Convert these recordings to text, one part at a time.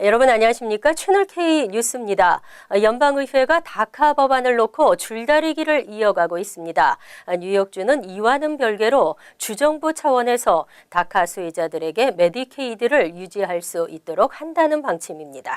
여러분 안녕하십니까? 채널K 뉴스입니다. 연방의회가 다카 법안을 놓고 줄다리기를 이어가고 있습니다. 뉴욕주는 이와는 별개로 주정부 차원에서 다카 수혜자들에게 메디케이드를 유지할 수 있도록 한다는 방침입니다.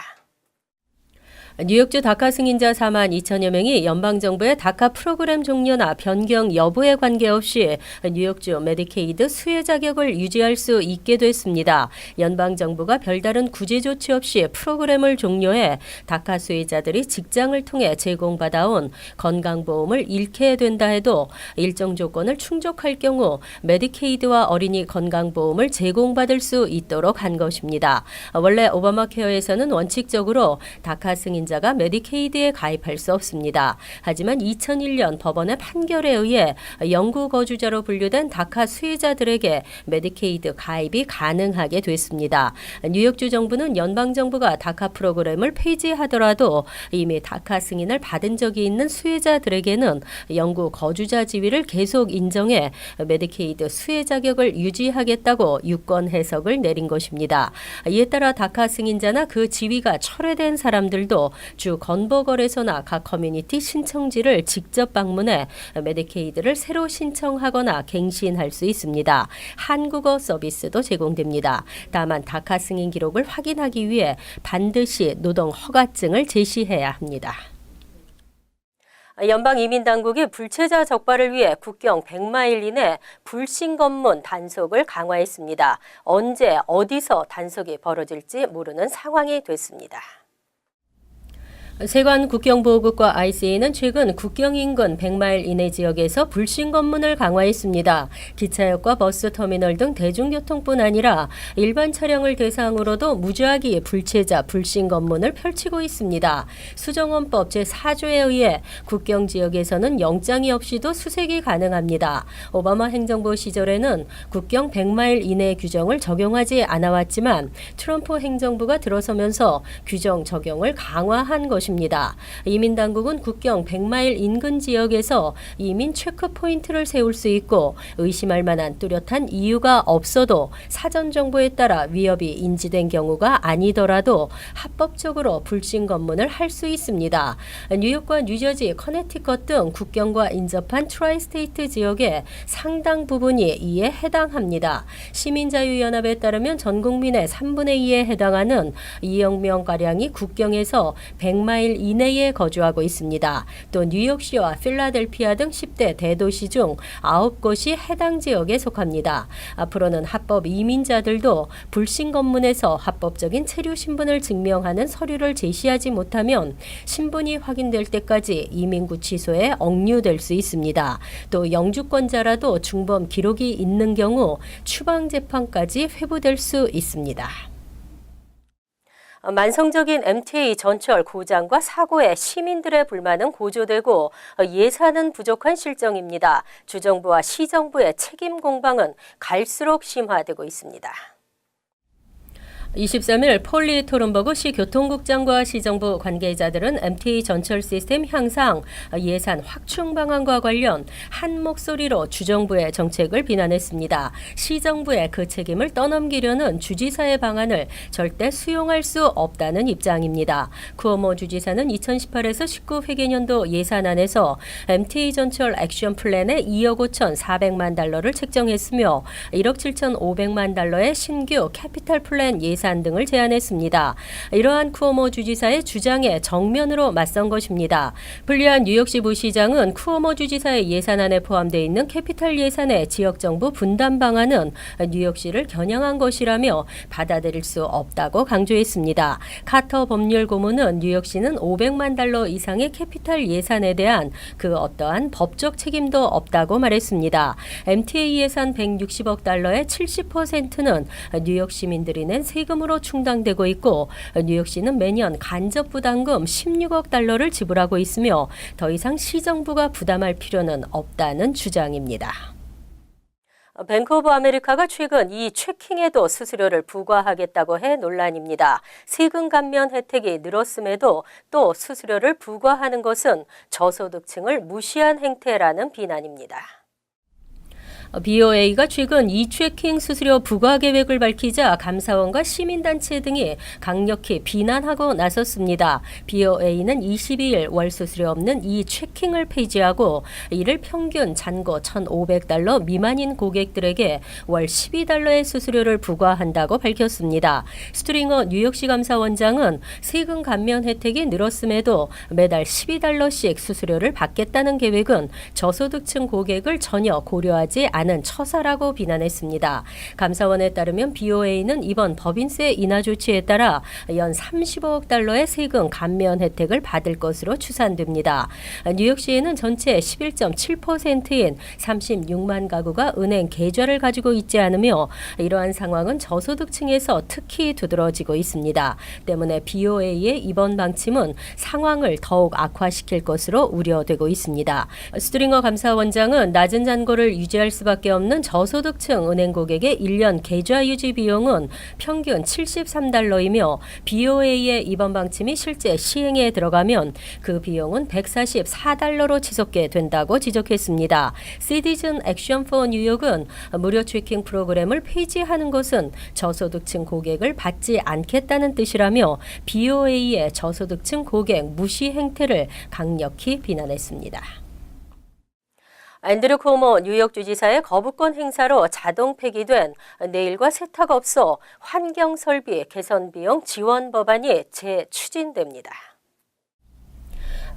뉴욕주 다카 승인자 4만 2천여 명이 연방정부의 다카 프로그램 종료나 변경 여부에 관계없이 뉴욕주 메디케이드 수혜 자격을 유지할 수 있게 됐습니다. 연방정부가 별다른 구제 조치 없이 프로그램을 종료해 다카 수혜자들이 직장을 통해 제공받아온 건강보험을 잃게 된다 해도 일정 조건을 충족할 경우 메디케이드와 어린이 건강보험을 제공받을 수 있도록 한 것입니다. 원래 오바마 케어에서는 원칙적으로 다카 승인 자가 메디케이드에 가입할 수 없습니다. 하지만 2001년 법원의 판결에 의해 영구 거주자로 분류된 다카 수혜자들에게 메디케이드 가입이 가능하게 됐습니다. 뉴욕주 정부는 연방정부가 다카 프로그램을 폐지하더라도 이미 다카 승인을 받은 적이 있는 수혜자들에게는 영구 거주자 지위를 계속 인정해 메디케이드 수혜 자격을 유지하겠다고 유권 해석을 내린 것입니다. 이에 따라 다카 승인자나 그 지위가 철회된 사람들도 주 건보거래소나 각 커뮤니티 신청지를 직접 방문해 메디케이드를 새로 신청하거나 갱신할 수 있습니다. 한국어 서비스도 제공됩니다. 다만 다카 승인 기록을 확인하기 위해 반드시 노동 허가증을 제시해야 합니다. 연방이민당국이 불체자 적발을 위해 국경 100마일 이내 불신검문 단속을 강화했습니다. 언제 어디서 단속이 벌어질지 모르는 상황이 됐습니다. 세관 국경보호국과 ICA는 최근 국경 인근 100마일 이내 지역에서 불신검문을 강화했습니다. 기차역과 버스터미널 등 대중교통뿐 아니라 일반 차량을 대상으로도 무작위 불체자 불신검문을 펼치고 있습니다. 수정헌법 제4조에 의해 국경 지역에서는 영장이 없이도 수색이 가능합니다. 오바마 행정부 시절에는 국경 100마일 이내 규정을 적용하지 않아왔지만 트럼프 행정부가 들어서면서 규정 적용을 강화한 것입니다. 이민당국은 국경 100마일 인근 지역에서 이민 체크포인트를 세울 수 있고 의심할 만한 뚜렷한 이유가 없어도 사전 정보에 따라 위협이 인지된 경우가 아니더라도 합법적으로 불신검문을 할 수 있습니다. 뉴욕과 뉴저지, 커네티컷 등 국경과 인접한 트라이스테이트 지역의 상당 부분이 이에 해당합니다. 시민자유연합에 따르면 전 국민의 3분의 2에 해당하는 2억 명가량이 국경에서 100마일 이내에 거주하고 있습니다. 또 뉴욕시와 필라델피아 등 10대 대도시 중 9곳이 해당 지역에 속합니다. 앞으로는 합법 이민자들도 불신검문에서 합법적인 체류 신분을 증명하는 서류를 제시하지 못하면 신분이 확인될 때까지 이민구치소에 억류될 수 있습니다. 또 영주권자라도 중범 기록이 있는 경우 추방재판까지 회부될 수 있습니다. 만성적인 MTA 전철 고장과 사고에 시민들의 불만은 고조되고 예산은 부족한 실정입니다. 주정부와 시정부의 책임 공방은 갈수록 심화되고 있습니다. 23일 폴리 토른버그 시 교통국장과 시정부 관계자들은 MTA 전철 시스템 향상, 예산 확충 방안과 관련 한 목소리로 주정부의 정책을 비난했습니다. 시정부의 그 책임을 떠넘기려는 주지사의 방안을 절대 수용할 수 없다는 입장입니다. 쿠오모 주지사는 2018에서 19 회계년도 예산안에서 MTA 전철 액션 플랜에 2억 5,400만 달러를 책정했으며 1억 7,500만 달러의 신규 캐피탈 플랜 예산 등을 제안했습니다. 이러한 쿠오모 주지사의 주장에 정면으로 맞선 것입니다. 불리한 뉴욕시 부시장은 쿠오모 주지사의 예산안에 포함되어 있는 캐피탈 예산의 지역정부 분담 방안은 뉴욕시를 겨냥한 것이라며 받아들일 수 없다고 강조했습니다. 카터 법률 고문은 뉴욕시는 500만 달러 이상의 캐피탈 예산에 대한 그 어떠한 법적 책임도 없다고 말했습니다. MTA 예산 160억 달러의 70%는 뉴욕 시민들이 낸 세금으로 충당되고 있고 뉴욕시는 매년 간접 부담금 16억 달러를 지불하고 있으며 더 이상 시정부가 부담할 필요는 없다는 주장입니다. 뱅크 오브 아메리카가 최근 이 체킹에도 수수료를 부과하겠다고 해 논란입니다. 세금 감면 혜택이 늘었음에도 또 수수료를 부과하는 것은 저소득층을 무시한 행태라는 비난입니다. BOA가 최근 이체킹 수수료 부과 계획을 밝히자 감사원과 시민단체 등이 강력히 비난하고 나섰습니다. BOA는 22일 월 수수료 없는 이체킹을 폐지하고 이를 평균 잔고 $1,500 미만인 고객들에게 월 $12의 수수료를 부과한다고 밝혔습니다. 스트링어 뉴욕시 감사원장은 세금 감면 혜택이 늘었음에도 매달 $12씩 수수료를 받겠다는 계획은 저소득층 고객을 전혀 고려하지 않은 처사라고 비난했습니다. 감사원에 따르면 BOA는 이번 법인세 인하 조치에 따라 연 $35억 달러의 세금 감면 혜택을 받을 것으로 추산됩니다. 뉴욕시에는 전체 11.7%인 36만 가구가 은행 계좌를 가지고 있지 않으며 이러한 상황은 저소득층에서 특히 두드러지고 있습니다. 때문에 BOA의 이번 방침은 상황을 더욱 악화시킬 것으로 우려되고 있습니다. 스트링어 감사원장은 낮은 잔고를 유지할 수밖에 없는 저소득층 은행 고객의 1년 계좌 유지 비용은 평균 $73이며 BOA의 이번 방침이 실제 시행에 들어가면 그 비용은 $144로 치솟게 된다고 지적했습니다. Citizen Action for 뉴욕은 무료 체킹 프로그램을 폐지하는 것은 저소득층 고객을 받지 않겠다는 뜻이라며 BOA의 저소득층 고객 무시 행태를 강력히 비난했습니다. 앤드류 쿠오모 뉴욕 주지사의 거부권 행사로 자동 폐기된 내일과 세탁업소 환경설비 개선 비용 지원 법안이 재추진됩니다.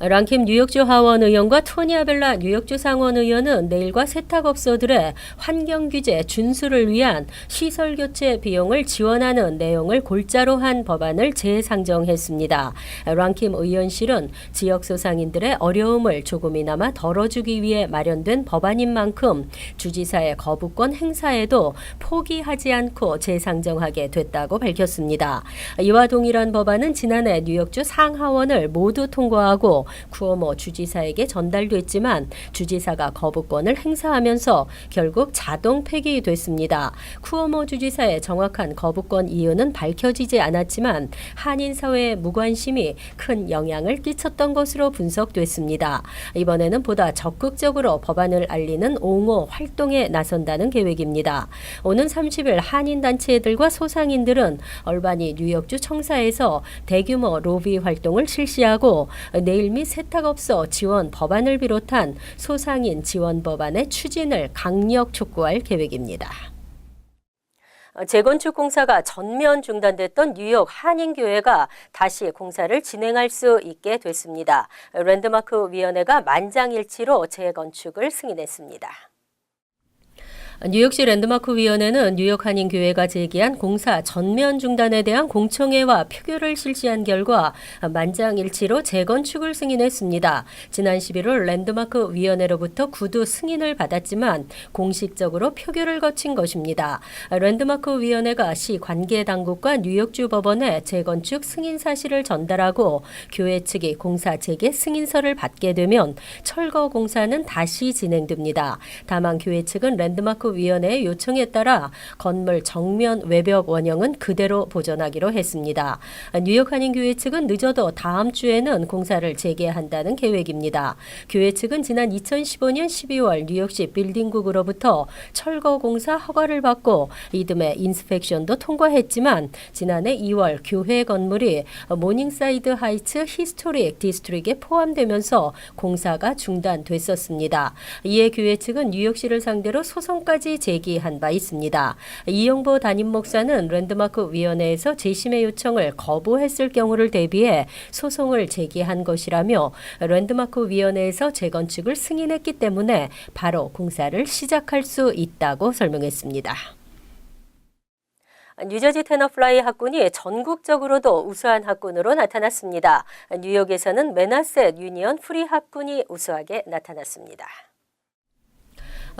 랑킴 뉴욕주 하원 의원과 토니 아벨라 뉴욕주 상원 의원은 내일과 세탁업소들의 환경규제 준수를 위한 시설 교체 비용을 지원하는 내용을 골자로 한 법안을 재상정했습니다. 랑킴 의원실은 지역 소상인들의 어려움을 조금이나마 덜어주기 위해 마련된 법안인 만큼 주지사의 거부권 행사에도 포기하지 않고 재상정하게 됐다고 밝혔습니다. 이와 동일한 법안은 지난해 뉴욕주 상하원을 모두 통과하고 쿠오모 주지사에게 전달됐지만 주지사가 거부권을 행사하면서 결국 자동 폐기됐습니다. 쿠오모 주지사의 정확한 거부권 이유는 밝혀지지 않았지만 한인 사회의 무관심이 큰 영향을 끼쳤던 것으로 분석됐습니다. 이번에는 보다 적극적으로 법안을 알리는 옹호 활동에 나선다는 계획입니다. 오는 30일 한인 단체들과 소상인들은 얼바니 뉴욕주 청사에서 대규모 로비 활동을 실시하고 내일 및 세탁업소 지원 법안을 비롯한 소상인 지원 법안의 추진을 강력 촉구할 계획입니다. 재건축 공사가 전면 중단됐던 뉴욕 한인교회가 다시 공사를 진행할 수 있게 됐습니다. 랜드마크 위원회가 만장일치로 재건축을 승인했습니다. 뉴욕시 랜드마크 위원회는 뉴욕 한인교회가 제기한 공사 전면 중단에 대한 공청회와 표결을 실시한 결과 만장일치로 재건축을 승인했습니다. 지난 11월 랜드마크 위원회로부터 구두 승인을 받았지만 공식적으로 표결을 거친 것입니다. 랜드마크 위원회가 시 관계 당국과 뉴욕주 법원에 재건축 승인 사실을 전달하고 교회 측이 공사 재개 승인서를 받게 되면 철거 공사는 다시 진행됩니다. 다만 교회 측은 랜드마크 위원회의 요청에 따라 건물 정면 외벽 원형은 그대로 보존하기로 했습니다. 뉴욕 한인교회 측은 늦어도 다음 주에는 공사를 재개한다는 계획입니다. 교회 측은 지난 2015년 12월 뉴욕시 빌딩국으로부터 철거 공사 허가를 받고 이듬해 인스펙션도 통과했지만 지난해 2월 교회 건물이 모닝사이드 하이츠 히스토릭 디스트릭에 포함되면서 공사가 중단됐었습니다. 이에 교회 측은 뉴욕시를 상대로 소송까지 제기한 바 있습니다. 이용보 담임 목사는 랜드마크 위원회에서 재심의 요청을 거부했을 경우를 대비해 소송을 제기한 것이라며 랜드마크 위원회에서 재건축을 승인했기 때문에 바로 공사를 시작할 수 있다고 설명했습니다. 뉴저지 테너플라이 학군이 전국적으로도 우수한 학군으로 나타났습니다. 뉴욕에서는 매나셋 유니언 프리 학군이 우수하게 나타났습니다.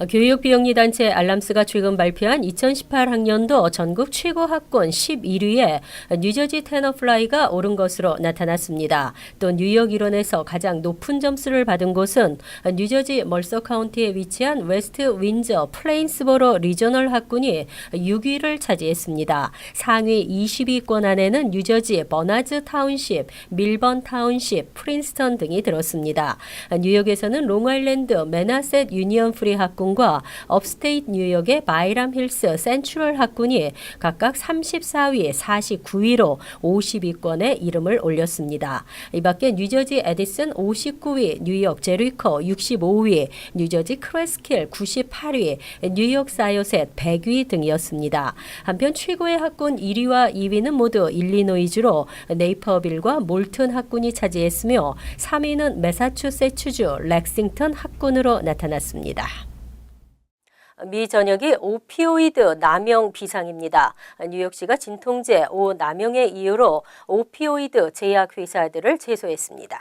교육비영리 단체 알람스가 최근 발표한 2018학년도 전국 최고 학군 11위에 뉴저지 테너플라이가 오른 것으로 나타났습니다. 또 뉴욕 일원에서 가장 높은 점수를 받은 곳은 뉴저지 멀서 카운티에 위치한 웨스트 윈저 플레인스보로 리저널 학군이 6위를 차지했습니다. 상위 20위권 안에는 뉴저지 버나즈 타운십, 밀번 타운십, 프린스턴 등이 들었습니다. 뉴욕에서는 롱아일랜드 매나셋 유니언 프리 학군 학군과 업스테이트 뉴욕의 바이람 힐스 센트럴 학군이 각각 34위, 49위로 50위권에 이름을 올렸습니다. 이 밖에 뉴저지 에디슨 59위, 뉴욕 제리코 65위, 뉴저지 크레스킬 98위, 뉴욕 사요셋 100위 등이었습니다. 한편 최고의 학군 1위와 2위는 모두 일리노이주로 네이퍼빌과 몰튼 학군이 차지했으며 3위는 매사추세츠주 렉싱턴 학군으로 나타났습니다. 미 전역이 오피오이드 남용 비상입니다. 뉴욕시가 진통제 남용의 이유로 오피오이드 제약회사들을 제소했습니다.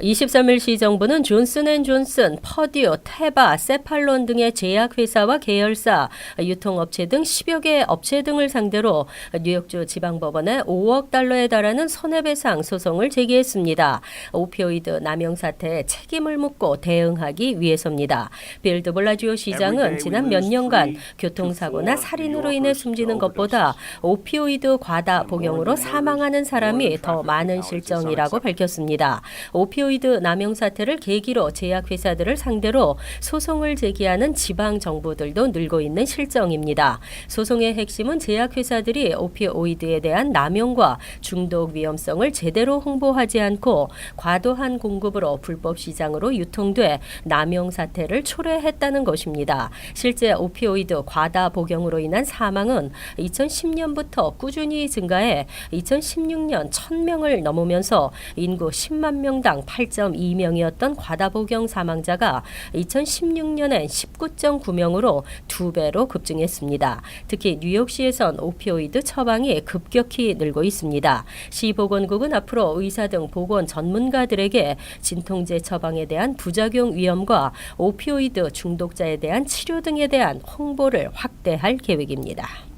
23일 시 정부는 존슨앤존슨, 퍼듀, 테바, 세팔론 등의 제약회사와 계열사, 유통업체 등 10여 개 업체 등을 상대로 뉴욕주 지방법원에 5억 달러에 달하는 손해배상 소송을 제기했습니다. 오피오이드 남용 사태에 책임을 묻고 대응하기 위해서입니다. 빌 드블라지오 시장은 지난 몇 년간 교통사고나 살인으로 인해 숨지는 것보다 오피오이드 과다 복용으로 사망하는 사람이 더 많은 실정이라고 밝혔습니다. 오피오이드 남용 사태를 계기로 제약회사들을 상대로 소송을 제기하는 지방 정부들도 늘고 있는 실정입니다. 소송의 핵심은 제약회사들이 오피오이드에 대한 남용과 중독 위험성을 제대로 홍보하지 않고 과도한 공급으로 불법 시장으로 유통돼 남용 사태를 초래했다는 것입니다. 실제 오피오이드 과다 복용으로 인한 사망은 2010년부터 꾸준히 증가해 2016년 1000명을 넘으면서 인구 10만 명당 8.2명이었던 과다복용 사망자가 2016년엔 19.9명으로 2배로 급증했습니다. 특히 뉴욕시에선 오피오이드 처방이 급격히 늘고 있습니다. 시 보건국은 앞으로 의사 등 보건 전문가들에게 진통제 처방에 대한 부작용 위험과 오피오이드 중독자에 대한 치료 등에 대한 홍보를 확대할 계획입니다.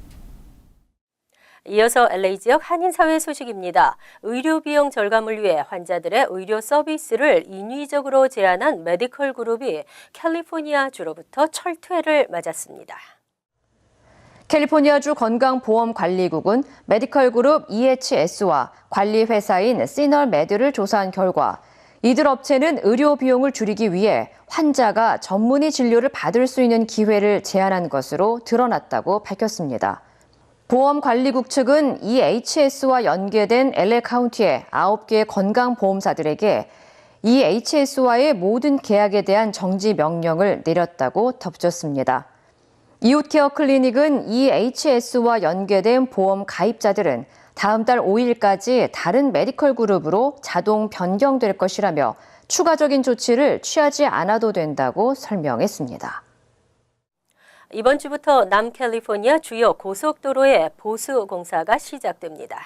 이어서 LA 지역 한인사회 소식입니다. 의료 비용 절감을 위해 환자들의 의료 서비스를 인위적으로 제한한 메디컬 그룹이 캘리포니아주로부터 철퇴를 맞았습니다. 캘리포니아주 건강보험관리국은 메디컬 그룹 EHS와 관리회사인 시널메드를 조사한 결과 이들 업체는 의료 비용을 줄이기 위해 환자가 전문의 진료를 받을 수 있는 기회를 제한한 것으로 드러났다고 밝혔습니다. 보험관리국 측은 EHS와 연계된 LA 카운티의 9개의 건강보험사들에게 EHS와의 모든 계약에 대한 정지 명령을 내렸다고 덧붙였습니다. 이웃케어 클리닉은 EHS와 연계된 보험 가입자들은 다음 달 5일까지 다른 메디컬 그룹으로 자동 변경될 것이라며 추가적인 조치를 취하지 않아도 된다고 설명했습니다. 이번 주부터 남캘리포니아 주요 고속도로에 보수 공사가 시작됩니다.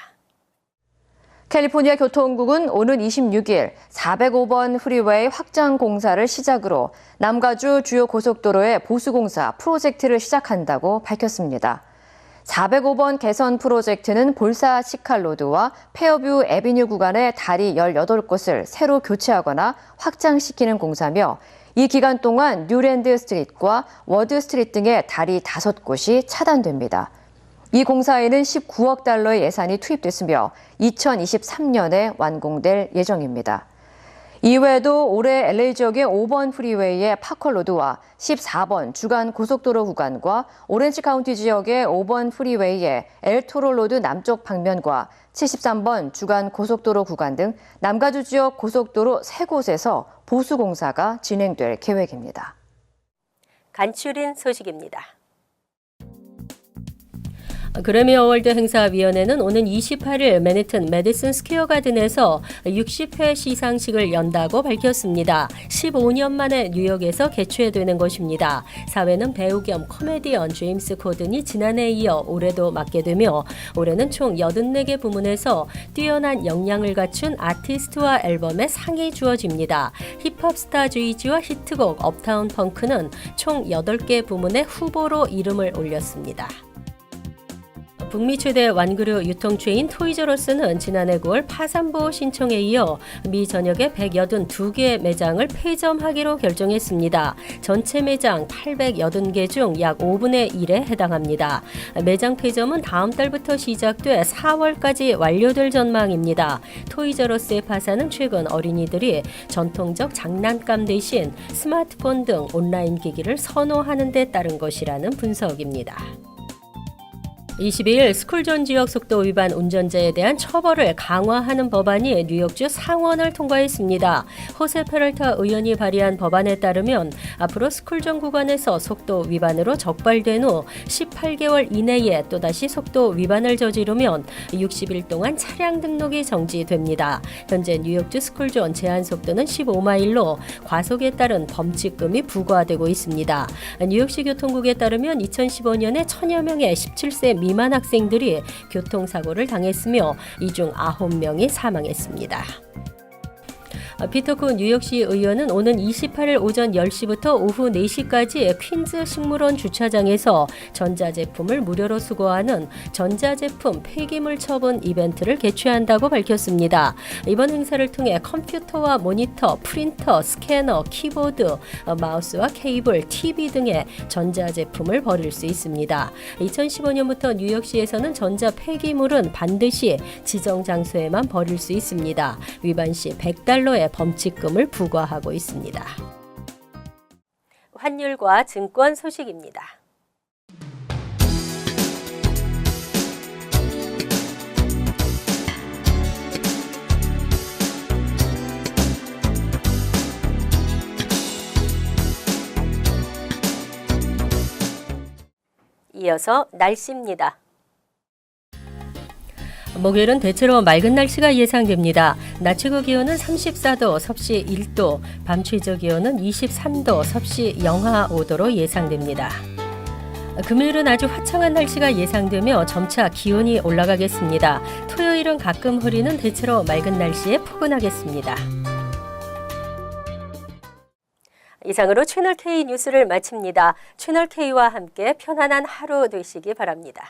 캘리포니아 교통국은 오는 26일 405번 프리웨이 확장 공사를 시작으로 남가주 주요 고속도로의 보수 공사 프로젝트를 시작한다고 밝혔습니다. 405번 개선 프로젝트는 볼사 시칼로드와 페어뷰 애비뉴 구간의 다리 18곳을 새로 교체하거나 확장시키는 공사며 이 기간 동안 뉴랜드 스트리트과 워드 스트리트 등의 다리 5곳이 차단됩니다. 이 공사에는 19억 달러의 예산이 투입됐으며 2023년에 완공될 예정입니다. 이외에도 올해 LA 지역의 5번 프리웨이의 파컬로드와 14번 주간 고속도로 구간과 오렌지 카운티 지역의 5번 프리웨이의 엘토롤로드 남쪽 방면과 73번 주간 고속도로 구간 등 남가주 지역 고속도로 3곳에서 보수 공사가 진행될 계획입니다. 간추린 소식입니다. 그래미 어워드 행사위원회는 오는 28일 맨해튼 메디슨 스퀘어 가든에서 60회 시상식을 연다고 밝혔습니다. 15년 만에 뉴욕에서 개최되는 것입니다. 사회는 배우 겸 코미디언 제임스 코든이 지난해에 이어 올해도 맡게 되며 올해는 총 84개 부문에서 뛰어난 역량을 갖춘 아티스트와 앨범에 상이 주어집니다. 힙합 스타 주이지와 히트곡 업타운 펑크는 총 8개 부문의 후보로 이름을 올렸습니다. 북미 최대 완구류 유통체인 토이저러스는 지난해 9월 파산보호 신청에 이어 미 전역의 182개 매장을 폐점하기로 결정했습니다. 전체 매장 880개 중 약 5분의 1에 해당합니다. 매장 폐점은 다음 달부터 시작돼 4월까지 완료될 전망입니다. 토이저러스의 파산은 최근 어린이들이 전통적 장난감 대신 스마트폰 등 온라인 기기를 선호하는 데 따른 것이라는 분석입니다. 22일 스쿨존 지역 속도 위반 운전자에 대한 처벌을 강화하는 법안이 뉴욕주 상원을 통과했습니다. 호세 페럴타 의원이 발의한 법안에 따르면 앞으로 스쿨존 구간에서 속도 위반으로 적발된 후 18개월 이내에 또다시 속도 위반을 저지르면 60일 동안 차량 등록이 정지됩니다. 현재 뉴욕주 스쿨존 제한 속도는 15마일로 과속에 따른 범칙금이 부과되고 있습니다. 뉴욕시 교통국에 따르면 2015년에 1000여 명의 17세 미만 학생들이 교통사고를 당했으며 이 중 9명이 사망했습니다. 피터 쿤 뉴욕시 의원은 오는 28일 오전 10시부터 오후 4시까지 퀸즈 식물원 주차장에서 전자제품을 무료로 수거하는 전자제품 폐기물 처분 이벤트를 개최한다고 밝혔습니다. 이번 행사를 통해 컴퓨터와 모니터, 프린터, 스캐너, 키보드, 마우스와 케이블, TV 등의 전자제품을 버릴 수 있습니다. 2015년부터 뉴욕시에서는 전자 폐기물은 반드시 지정 장소에만 버릴 수 있습니다. 위반 시 $100의 범칙금을 부과하고 있습니다. 환율과 증권 소식입니다. 이어서 날씨입니다. 목요일은 대체로 맑은 날씨가 예상됩니다. 낮 최고 기온은 34도, 섭씨 1도, 밤 최저 기온은 23도, 섭씨 영하 5도로 예상됩니다. 금요일은 아주 화창한 날씨가 예상되며 점차 기온이 올라가겠습니다. 토요일은 가끔 흐리는 대체로 맑은 날씨에 포근하겠습니다. 이상으로 채널K 뉴스를 마칩니다. 채널K와 함께 편안한 하루 되시기 바랍니다.